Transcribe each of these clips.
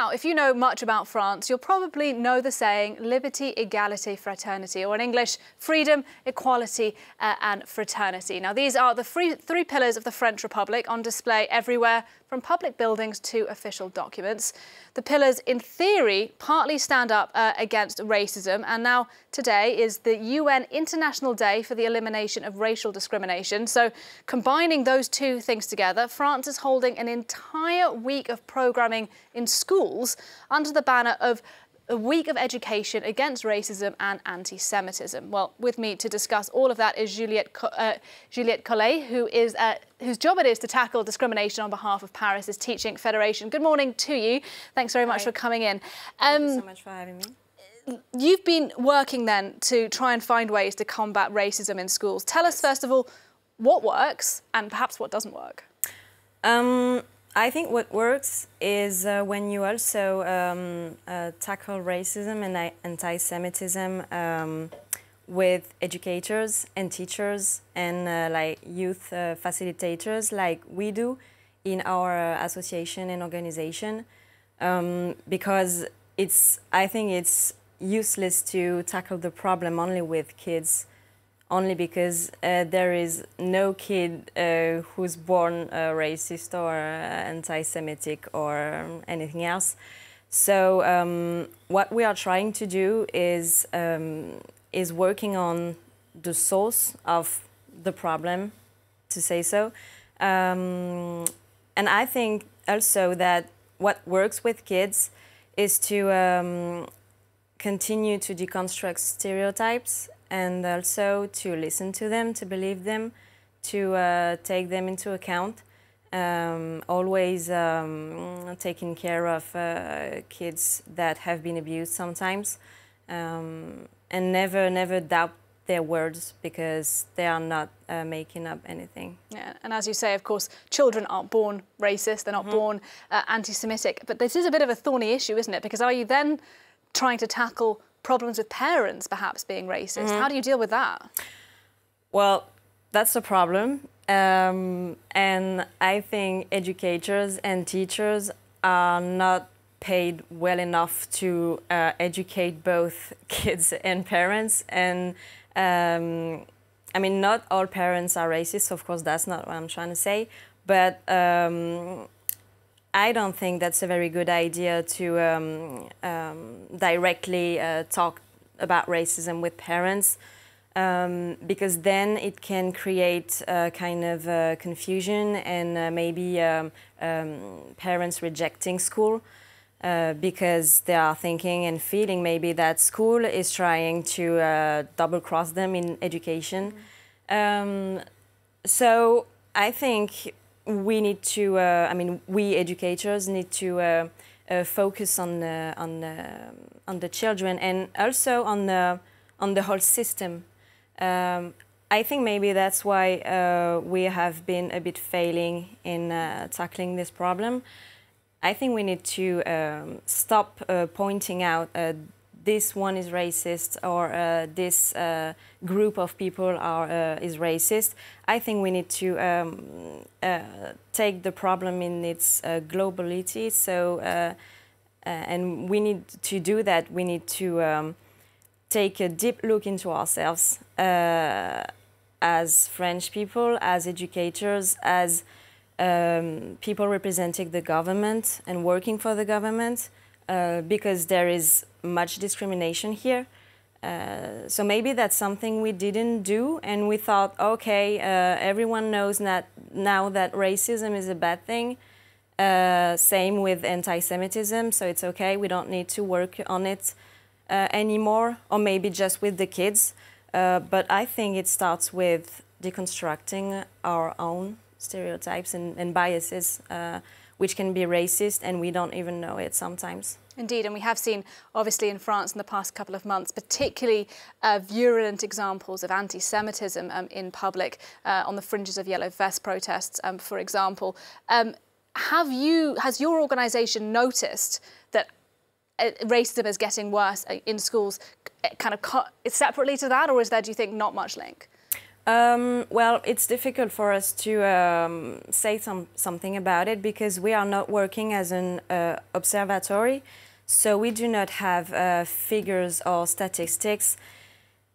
Now, if you know much about France, you'll probably know the saying liberty, égalité, fraternité, or in English, freedom, equality and fraternity. Now, these are the three pillars of the French Republic on display everywhere, from public buildings to official documents. The pillars, in theory, partly stand up against racism, and now today is the UN International Day for the Elimination of Racial Discrimination. So, combining those two things together, France is holding an entire week of programming in schools under the banner of a week of education against racism and anti-Semitism. Well, with me to discuss all of that is Juliette Collet, whose job it is to tackle discrimination on behalf of Paris's Teaching Federation. Good morning to you. Thanks very much for coming in. Thank you so much for having me. You've been working then to try and find ways to combat racism in schools. Tell us, first of all, what works and perhaps what doesn't work. I think what works is when you also tackle racism and anti-Semitism with educators and teachers and like youth facilitators, like we do in our association and organization, because I think it's useless to tackle the problem only with kids, only because there is no kid who's born racist or anti-Semitic or anything else. So what we are trying to do is working on the source of the problem, to say so. And I think also that what works with kids is to continue to deconstruct stereotypes, and also to listen to them, to believe them, to take them into account, always taking care of kids that have been abused sometimes, and never doubt their words, because they are not making up anything. Yeah, and as you say, of course, children aren't born racist, they're not born anti-Semitic, but this is a bit of a thorny issue, isn't it? Because are you then trying to tackle problems with parents perhaps being racist? How do you deal with that? Well, that's a problem. And I think educators and teachers are not paid well enough to educate both kids and parents. And I mean, not all parents are racist, of course, that's not what I'm trying to say. But I don't think that's a very good idea to directly talk about racism with parents, because then it can create a kind of confusion and maybe parents rejecting school because they are thinking and feeling maybe that school is trying to double-cross them in education. So I think we need to, I mean, we educators need to focus on the children and also on the whole system. I think maybe that's why we have been a bit failing in tackling this problem. I think we need to stop pointing out this one is racist or this group of people is racist. I think we need to take the problem in its globality. So, and we need to do that. We need to take a deep look into ourselves as French people, as educators, as people representing the government and working for the government, because there is much discrimination here. So maybe that's something we didn't do, and we thought, okay, everyone knows that now that racism is a bad thing. Same with anti-Semitism, so it's okay, we don't need to work on it anymore, or maybe just with the kids. But I think it starts with deconstructing our own stereotypes and biases, which can be racist, and we don't even know it sometimes. Indeed, and we have seen, obviously, in France in the past couple of months, particularly virulent examples of anti-Semitism in public, on the fringes of yellow vest protests, for example. Has your organisation noticed that racism is getting worse in schools, kind of separately to that, or is there, do you think, not much link? Well, it's difficult for us to say something about it because we are not working as an observatory, so we do not have figures or statistics.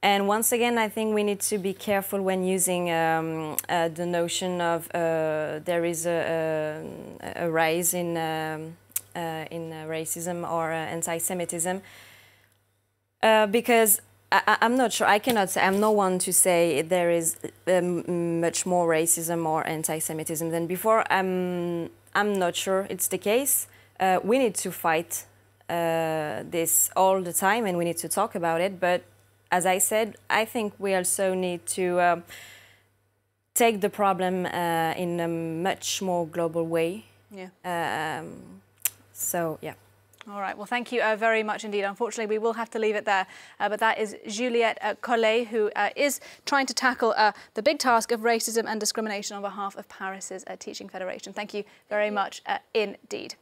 And once again, I think we need to be careful when using the notion of there is a rise in racism or anti-Semitism because I'm not sure. I cannot say. I'm no one to say there is much more racism or anti-Semitism than before. I'm not sure it's the case. We need to fight this all the time, and we need to talk about it. But as I said, I think we also need to take the problem in a much more global way. Yeah. So yeah. All right. Well, thank you very much indeed. Unfortunately, we will have to leave it there. But that is Juliette Collet, who is trying to tackle the big task of racism and discrimination on behalf of Paris's Teaching Federation. Thank you very much indeed.